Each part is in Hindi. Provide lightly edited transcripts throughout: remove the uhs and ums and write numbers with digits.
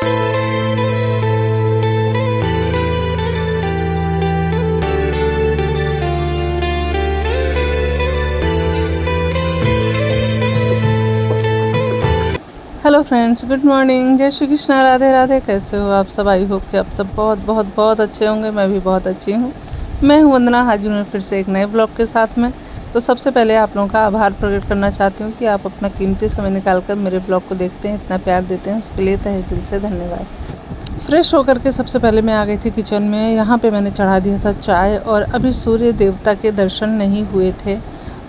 हेलो फ्रेंड्स, गुड मॉर्निंग, जय श्री कृष्णा, राधे राधे। कैसे हो आप सब? आई होप कि आप सब बहुत बहुत बहुत अच्छे होंगे। मैं भी बहुत अच्छी हूँ। मैं हूँ वंदना, हाजिर हूँ फिर से एक नए ब्लॉग के साथ में। तो सबसे पहले आप लोगों का आभार प्रकट करना चाहती हूँ कि आप अपना कीमती समय निकाल कर मेरे ब्लॉग को देखते हैं, इतना प्यार देते हैं, उसके लिए तहे दिल से धन्यवाद। फ्रेश होकर के सबसे पहले मैं आ गई थी किचन में। यहाँ पे मैंने चढ़ा दिया था चाय, और अभी सूर्य देवता के दर्शन नहीं हुए थे,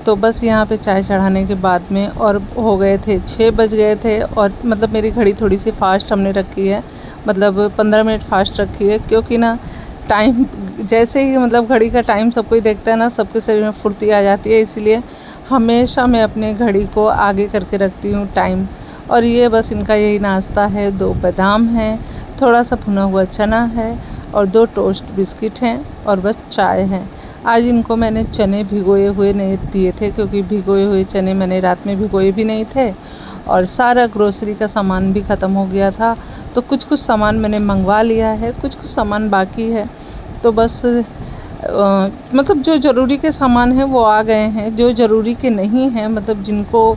तो बस यहाँ पे चाय चढ़ाने के बाद में और हो गए थे 6 बज गए थे। और मतलब मेरी घड़ी थोड़ी सी फास्ट हमने रखी है, मतलब 15 मिनट फास्ट रखी है, क्योंकि ना टाइम जैसे ही मतलब घड़ी का टाइम सब कोई देखता है ना, सबके शरीर में फुर्ती आ जाती है। इसीलिए हमेशा मैं अपने घड़ी को आगे करके रखती हूँ टाइम। और ये बस इनका यही नाश्ता है, 2 बादाम हैं, थोड़ा सा भुना हुआ चना है और 2 टोस्ट बिस्किट हैं, और बस चाय है। आज इनको मैंने चने भिगोए हुए नहीं दिए थे, क्योंकि भिगोए हुए चने मैंने रात में भिगोए भी नहीं थे, और सारा ग्रोसरी का सामान भी ख़त्म हो गया था। तो कुछ कुछ सामान मैंने मंगवा लिया है, कुछ कुछ सामान बाकी है। तो बस मतलब जो ज़रूरी के सामान हैं वो आ गए हैं, जो ज़रूरी के नहीं हैं, मतलब जिनको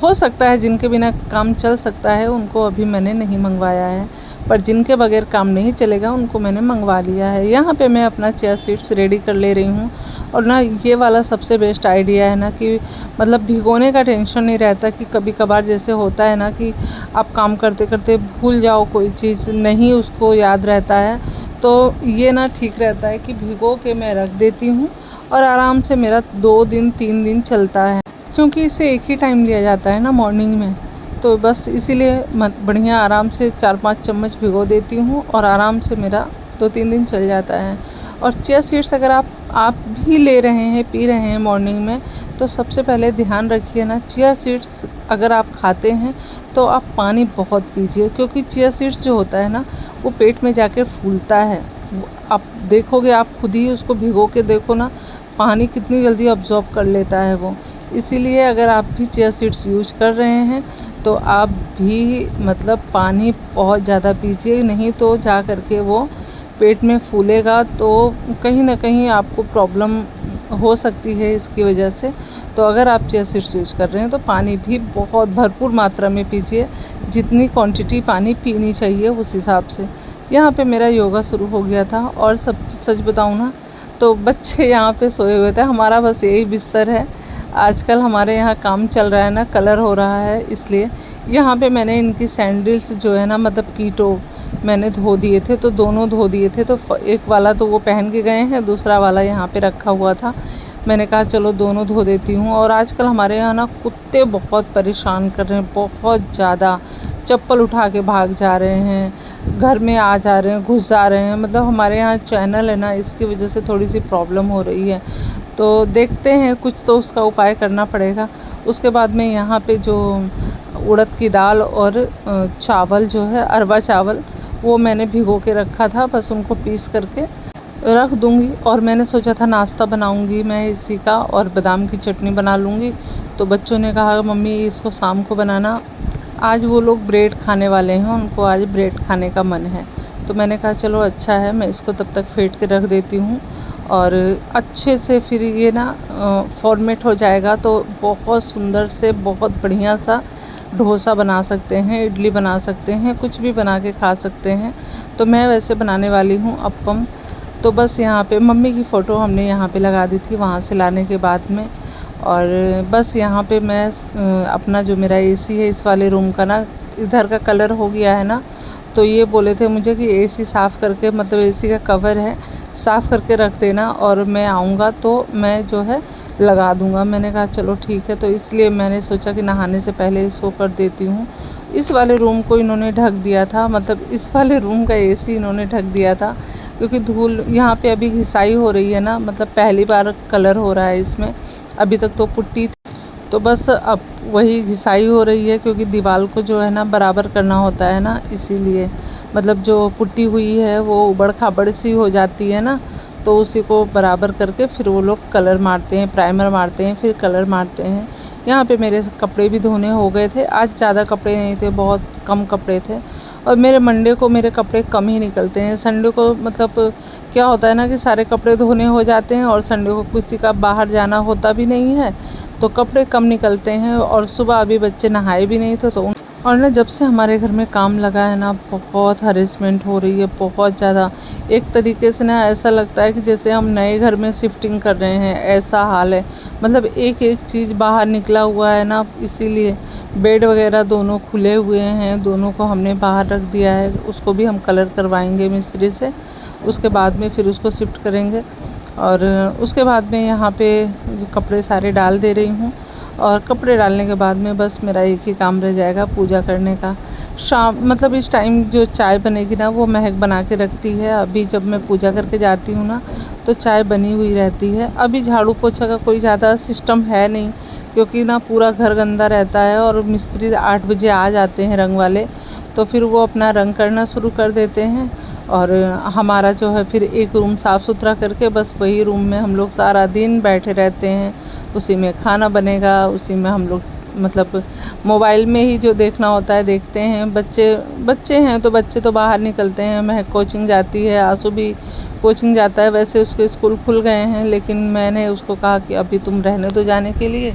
हो सकता है जिनके बिना काम चल सकता है, उनको अभी मैंने नहीं मंगवाया है। पर जिनके बगैर काम नहीं चलेगा उनको मैंने मंगवा लिया है। यहाँ पे मैं अपना चिया सीड्स रेडी कर ले रही हूँ। और ना ये वाला सबसे बेस्ट आइडिया है ना, कि मतलब भिगोने का टेंशन नहीं रहता, कि कभी कभार जैसे होता है ना कि आप काम करते करते भूल जाओ, कोई चीज़ नहीं उसको याद रहता है। तो ये ना ठीक रहता है कि भिगो के मैं रख देती हूँ, और आराम से मेरा 2 दिन 3 दिन चलता है, क्योंकि इसे एक ही टाइम लिया जाता है ना, मॉर्निंग में। तो बस इसीलिए बढ़िया आराम से 4-5 चम्मच भिगो देती हूँ, और आराम से मेरा 2-3 दिन चल जाता है। और चिया सीड्स अगर आप भी ले रहे हैं, पी रहे हैं मॉर्निंग में, तो सबसे पहले ध्यान रखिए ना, चिया सीड्स अगर आप खाते हैं तो आप पानी बहुत पीजिए, क्योंकि चिया सीड्स जो होता है ना, वो पेट में जाके फूलता है। आप देखोगे, आप खुद ही उसको भिगो के देखो ना, पानी कितनी जल्दी अब्जॉर्ब कर लेता है वो। इसीलिए अगर आप भी चिया सीड्स यूज कर रहे हैं तो आप भी मतलब पानी बहुत ज़्यादा पीजिए, नहीं तो जा कर के वो पेट में फूलेगा, तो कहीं ना कहीं आपको प्रॉब्लम हो सकती है इसकी वजह से। तो अगर आप चिया सीड्स यूज कर रहे हैं तो पानी भी बहुत भरपूर मात्रा में पीजिए, जितनी क्वांटिटी पानी पीनी चाहिए उस हिसाब से। यहाँ पे मेरा योगा शुरू हो गया था, और सब सच बताऊँ ना, तो बच्चे यहाँ पे सोए हुए थे। हमारा बस यही बिस्तर है। आजकल हमारे यहाँ काम चल रहा है ना, कलर हो रहा है, इसलिए यहाँ पे मैंने इनकी सैंडल्स जो है ना, मतलब कीटो मैंने धो दिए थे, तो दोनों धो दिए थे। तो एक वाला तो वो पहन के गए हैं, दूसरा वाला यहाँ पे रखा हुआ था। मैंने कहा चलो दोनों धो देती हूँ। और आजकल हमारे यहाँ ना कुत्ते बहुत परेशान कर रहे हैं, बहुत ज़्यादा। चप्पल उठा के भाग जा रहे हैं, घर में आ जा रहे हैं, घुस जा रहे हैं। मतलब हमारे यहाँ चैनल है ना, इसकी वजह से थोड़ी सी प्रॉब्लम हो रही है। तो देखते हैं, कुछ तो उसका उपाय करना पड़ेगा। उसके बाद में यहाँ पे जो उड़द की दाल और चावल जो है, अरवा चावल, वो मैंने भिगो के रखा था, बस उनको पीस करके रख दूँगी। और मैंने सोचा था नाश्ता बनाऊँगी मैं इसी का, और बादाम की चटनी बना लूँगी। तो बच्चों ने कहा मम्मी इसको शाम को बनाना। आज वो लोग ब्रेड खाने वाले हैं, उनको आज ब्रेड खाने का मन है। तो मैंने कहा चलो अच्छा है, मैं इसको तब तक फेंट के रख देती हूँ, और अच्छे से फिर ये ना फॉर्मेट हो जाएगा, तो बहुत सुंदर से बहुत बढ़िया सा डोसा बना सकते हैं, इडली बना सकते हैं, कुछ भी बना के खा सकते हैं। तो मैं वैसे बनाने वाली हूँ अप्पम। तो बस यहाँ पे मम्मी की फ़ोटो हमने यहाँ पे लगा दी थी वहाँ से लाने के बाद में। और बस यहाँ पे मैं अपना जो मेरा एसी है, इस वाले रूम का ना इधर का कलर हो गया है ना, तो ये बोले थे मुझे कि एसी साफ़ करके, मतलब एसी का कवर है, साफ़ करके रख देना, और मैं आऊँगा तो मैं जो है लगा दूँगा। मैंने कहा चलो ठीक है। तो इसलिए मैंने सोचा कि नहाने से पहले इसको कर देती हूँ। इस वाले रूम को इन्होंने ढक दिया था, मतलब इस वाले रूम का एसी इन्होंने ढक दिया था, क्योंकि धूल यहाँ पे अभी घिसाई हो रही है ना, मतलब पहली बार कलर हो रहा है इसमें। अभी तक तो पुट्टी थी, तो बस अब वही घिसाई हो रही है, क्योंकि दीवार को जो है ना बराबर करना होता है ना, इसीलिए। मतलब जो पुट्टी हुई है वो उबड़ खाबड़ सी हो जाती है ना, तो उसी को बराबर करके फिर वो लोग कलर मारते हैं, प्राइमर मारते हैं, फिर कलर मारते हैं। यहाँ पे मेरे कपड़े भी धोने हो गए थे। आज ज़्यादा कपड़े नहीं थे, बहुत कम कपड़े थे, और मेरे मंडे को मेरे कपड़े कम ही निकलते हैं। संडे को मतलब क्या होता है ना कि सारे कपड़े धोने हो जाते हैं और संडे को किसी का बाहर जाना होता भी नहीं है, तो कपड़े कम निकलते हैं। और सुबह अभी बच्चे नहाए भी नहीं थे, तो और ना जब से हमारे घर में काम लगा है ना, बहुत हरेसमेंट हो रही है, बहुत ज़्यादा। एक तरीके से ना ऐसा लगता है कि जैसे हम नए घर में शिफ्टिंग कर रहे हैं, ऐसा हाल है। मतलब एक एक चीज़ बाहर निकला हुआ है ना, इसीलिए बेड वगैरह दोनों खुले हुए हैं, दोनों को हमने बाहर रख दिया है। उसको भी हम कलर करवाएंगे मिस्त्री से, उसके बाद में फिर उसको शिफ्ट करेंगे। और उसके बाद में यहाँ पे जो कपड़े सारे डाल दे रही हूँ। और कपड़े डालने के बाद में बस मेरा एक ही काम रह जाएगा, पूजा करने का। शाम मतलब इस टाइम जो चाय बनेगी ना, वो महक बना के रखती है। अभी जब मैं पूजा करके जाती हूँ ना, तो चाय बनी हुई रहती है। अभी झाड़ू पोछा का कोई ज़्यादा सिस्टम है नहीं, क्योंकि ना पूरा घर गंदा रहता है और मिस्त्री 8 बजे आ जाते हैं रंग वाले, तो फिर वो अपना रंग करना शुरू कर देते हैं। और हमारा जो है फिर एक रूम साफ़ सुथरा करके बस वही रूम में हम लोग सारा दिन बैठे रहते हैं। उसी में खाना बनेगा, उसी में हम लोग मतलब मोबाइल में ही जो देखना होता है देखते हैं। बच्चे बच्चे हैं तो बच्चे तो बाहर निकलते हैं। महक कोचिंग जाती है, आंसू भी कोचिंग जाता है। वैसे उसके स्कूल खुल गए हैं, लेकिन मैंने उसको कहा कि अभी तुम रहने दो जाने के लिए,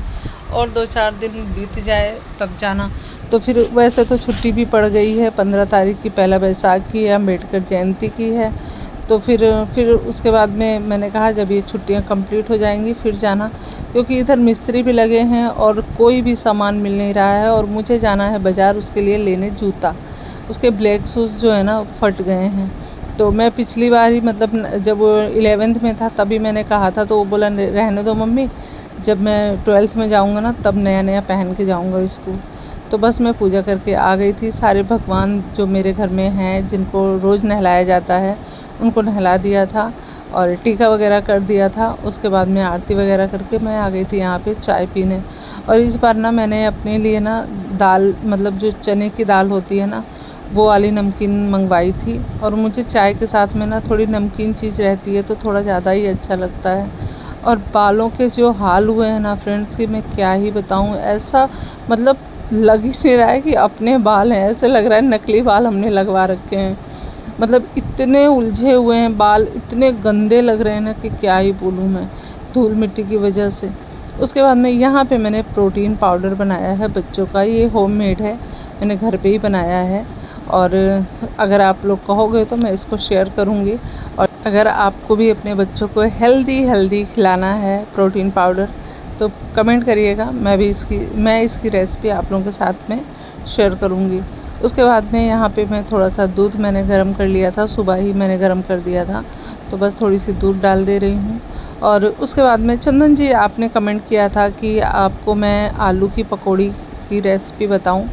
और 2-4 दिन बीत जाए तब जाना। तो फिर वैसे तो छुट्टी भी पड़ गई है, 15 तारीख की पहला बैसाखी है, अम्बेडकर जयंती की है। तो फिर उसके बाद में मैंने कहा जब ये छुट्टियां कंप्लीट हो जाएंगी फिर जाना, क्योंकि इधर मिस्त्री भी लगे हैं और कोई भी सामान मिल नहीं रहा है। और मुझे जाना है बाज़ार उसके लिए लेने जूता। उसके ब्लैक शूज़ जो है ना फट गए हैं। तो मैं पिछली बार ही मतलब जब वो 11th में था तभी मैंने कहा था, तो वो बोला रहने दो मम्मी, जब मैं 12th में जाऊँगा ना तब नया नया पहन के जाऊँगा स्कूल। तो बस मैं पूजा करके आ गई थी। सारे भगवान जो मेरे घर में हैं, जिनको रोज़ नहलाया जाता है, उनको नहला दिया था और टीका वगैरह कर दिया था। उसके बाद में आरती वगैरह करके मैं आ गई थी यहाँ पे चाय पीने। और इस बार ना मैंने अपने लिए ना दाल, मतलब जो चने की दाल होती है ना, वो वाली नमकीन मंगवाई थी। और मुझे चाय के साथ में ना थोड़ी नमकीन चीज़ रहती है तो थोड़ा ज़्यादा ही अच्छा लगता है। और बालों के जो हाल हुए हैं ना फ्रेंड्स, की मैं क्या ही बताऊँ। ऐसा मतलब लग ही नहीं रहा है कि अपने बाल हैं, ऐसे लग रहा है नकली बाल हमने लगवा रखे हैं। मतलब इतने उलझे हुए हैं बाल, इतने गंदे लग रहे हैं ना कि क्या ही बोलूँ मैं, धूल मिट्टी की वजह से। उसके बाद में यहाँ पे मैंने प्रोटीन पाउडर बनाया है बच्चों का। ये होममेड है, मैंने घर पे ही बनाया है। और अगर आप लोग कहोगे तो मैं इसको शेयर करूँगी। और अगर आपको भी अपने बच्चों को हेल्दी खिलाना है प्रोटीन पाउडर, तो कमेंट करिएगा। मैं इसकी रेसिपी आप लोगों के साथ में शेयर करूँगी। उसके बाद में यहाँ पे मैं थोड़ा सा दूध मैंने गर्म कर लिया था, सुबह ही मैंने गर्म कर दिया था, तो बस थोड़ी सी दूध डाल दे रही हूँ। और उसके बाद में चंदन जी, आपने कमेंट किया था कि आपको मैं आलू की पकौड़ी की रेसिपी बताऊँ,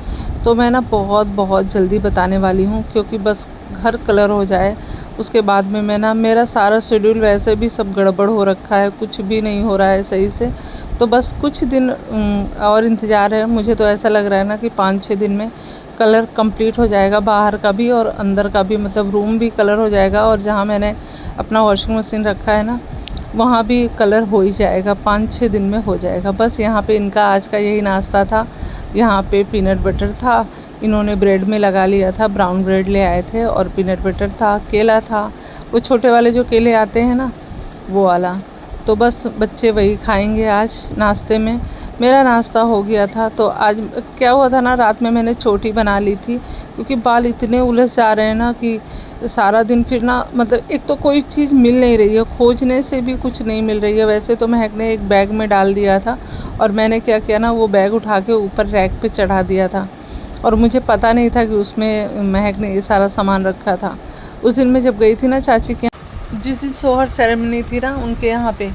तो मैं ना बहुत जल्दी बताने वाली हूँ, क्योंकि बस घर कलर हो जाए उसके बाद में मैं ना, मेरा सारा शेड्यूल वैसे भी सब गड़बड़ हो रखा है, कुछ भी नहीं हो रहा है सही से। तो बस कुछ दिन और इंतज़ार है। मुझे तो ऐसा लग रहा है ना कि 5-6 दिन में कलर कंप्लीट हो जाएगा, बाहर का भी और अंदर का भी, मतलब रूम भी कलर हो जाएगा। और जहाँ मैंने अपना वॉशिंग मशीन रखा है ना, वहाँ भी कलर हो ही जाएगा, 5-6 दिन में हो जाएगा। बस यहाँ पे इनका आज का यही नाश्ता था। यहाँ पे पीनट बटर था, इन्होंने ब्रेड में लगा लिया था, ब्राउन ब्रेड ले आए थे, और पीनट बटर था, केला था, वो छोटे वाले जो केले आते हैं ना, वो वाला। तो बस बच्चे वही खाएंगे आज नाश्ते में। मेरा नाश्ता हो गया था। तो आज क्या हुआ था ना, रात में मैंने चोटी बना ली थी, क्योंकि बाल इतने उलझ जा रहे हैं ना कि सारा दिन फिर ना, मतलब एक तो कोई चीज़ मिल नहीं रही है, खोजने से भी कुछ नहीं मिल रही है। वैसे तो महक ने एक बैग में डाल दिया था, और मैंने क्या किया ना, वो बैग उठा के ऊपर रैक पे चढ़ा दिया था, और मुझे पता नहीं था कि उसमें महक ने ये सारा सामान रखा था। उस दिन मैं जब गई थी ना चाची के, जिस दिन सोहर सेरेमनी थी ना उनके यहाँ पे,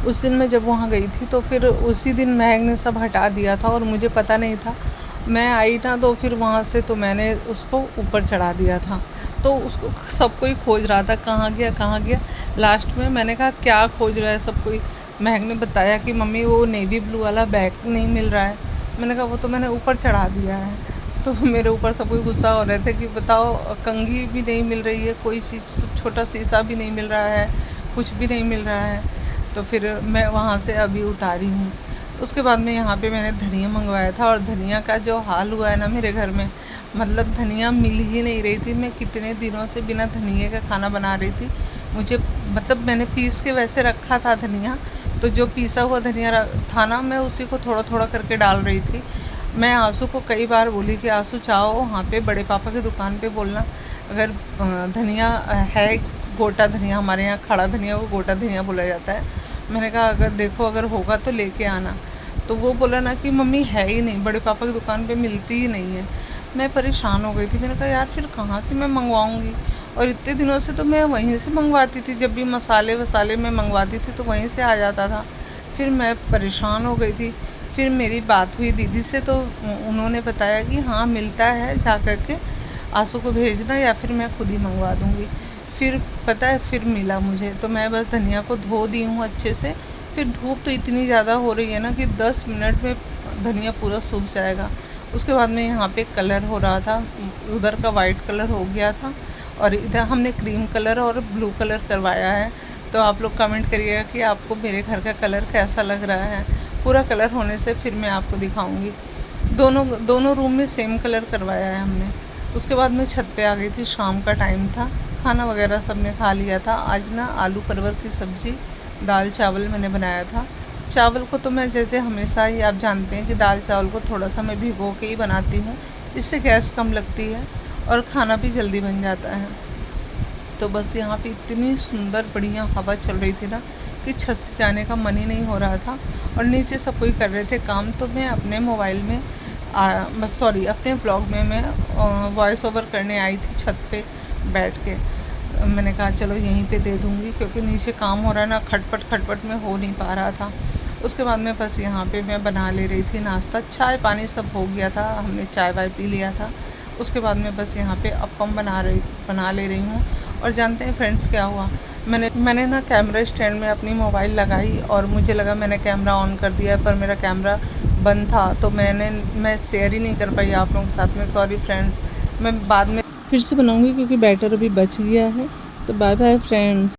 उस दिन मैं जब वहाँ गई थी, तो फिर उसी दिन महक ने सब हटा दिया था, और मुझे पता नहीं था। मैं आई ना, तो फिर वहाँ से तो मैंने उसको ऊपर चढ़ा दिया था। तो उसको सब कोई खोज रहा था, कहाँ गया। लास्ट में मैंने कहा क्या खोज रहा है सब कोई। महक ने बताया कि मम्मी वो नेवी ब्लू वाला बैग नहीं मिल रहा है। मैंने कहा वो तो मैंने ऊपर चढ़ा दिया है। तो मेरे ऊपर सब कोई गुस्सा हो रहे थे कि बताओ, कंघी भी नहीं मिल रही है, कोई चीज़, छोटा शीशा भी नहीं मिल रहा है, कुछ भी नहीं मिल रहा है। तो फिर मैं वहाँ से अभी उतारी हूँ। उसके बाद में यहाँ पे मैंने धनिया मंगवाया था, और धनिया का जो हाल हुआ है ना मेरे घर में, मतलब धनिया मिल ही नहीं रही थी। मैं कितने दिनों से बिना धनिए का खाना बना रही थी। मुझे मतलब मैंने पीस के वैसे रखा था धनिया, तो जो पीसा हुआ धनिया था ना, मैं उसी को थोड़ा थोड़ा करके डाल रही थी। मैं आंसू को कई बार बोली कि आंसू जाओ वहाँ पे बड़े पापा की दुकान पे बोलना, अगर धनिया है, गोटा धनिया, हमारे यहाँ खड़ा धनिया को गोटा धनिया बोला जाता है। मैंने कहा अगर देखो अगर होगा तो लेके आना। तो वो बोला ना कि मम्मी है ही नहीं, बड़े पापा की दुकान पे मिलती ही नहीं है। मैं परेशान हो गई थी। मैंने कहा यार फिर कहाँ से मैं मंगवाऊँगी, और इतने दिनों से तो मैं वहीं से मंगवाती थी, जब भी मसाले वसाले मैं मंगवाती थी तो वहीं से आ जाता था। फिर मैं परेशान हो गई थी। फिर मेरी बात हुई दीदी से, तो उन्होंने बताया कि हाँ मिलता है, जा कर के आंसू को भेजना या फिर मैं खुद ही मंगवा दूँगी। फिर पता है फिर मिला मुझे, तो मैं बस धनिया को धो दी हूँ अच्छे से। फिर धूप तो इतनी ज़्यादा हो रही है ना कि 10 मिनट में धनिया पूरा सूख जाएगा। उसके बाद में यहाँ पे कलर हो रहा था, उधर का वाइट कलर हो गया था और इधर हमने क्रीम कलर और ब्लू कलर करवाया है। तो आप लोग कमेंट करिएगा कि आपको मेरे घर का कलर कैसा लग रहा है। पूरा कलर होने से फिर मैं आपको दिखाऊंगी। दोनों रूम में सेम कलर करवाया है हमने। उसके बाद मैं छत पे आ गई थी, शाम का टाइम था, खाना वगैरह सबने खा लिया था। आज ना आलू परवल की सब्ज़ी, दाल चावल मैंने बनाया था। चावल को तो मैं जैसे हमेशा ही आप जानते हैं कि दाल चावल को थोड़ा सा मैं भिगो के ही बनाती हूँ, इससे गैस कम लगती है और खाना भी जल्दी बन जाता है। तो बस यहाँ पे इतनी सुंदर बढ़िया हवा चल रही थी ना कि छत से जाने का मन ही नहीं हो रहा था। और नीचे सब कोई कर रहे थे काम, तो मैं अपने मोबाइल में अपने व्लॉग में मैं वॉइस ओवर करने आई थी छत पे बैठ के। मैंने कहा चलो यहीं पे दे दूँगी, क्योंकि नीचे काम हो रहा है ना, खटपट में हो नहीं पा रहा था। उसके बाद में बस यहाँ पे मैं बना ले रही थी नाश्ता, चाय पानी सब हो गया था, हमने चाय वाय पी लिया था। उसके बाद में बस यहाँ पे अप्पम बना ले रही हूँ। और जानते हैं फ्रेंड्स क्या हुआ, मैंने ना कैमरा स्टैंड में अपनी मोबाइल लगाई और मुझे लगा मैंने कैमरा ऑन कर दिया है, पर मेरा कैमरा बंद था, तो मैं शेयर ही नहीं कर पाई आप लोगों के साथ में। सॉरी फ्रेंड्स, मैं बाद में फिर से बनाऊँगी क्योंकि बैटर अभी बच गया है। तो बाय बाय फ्रेंड्स।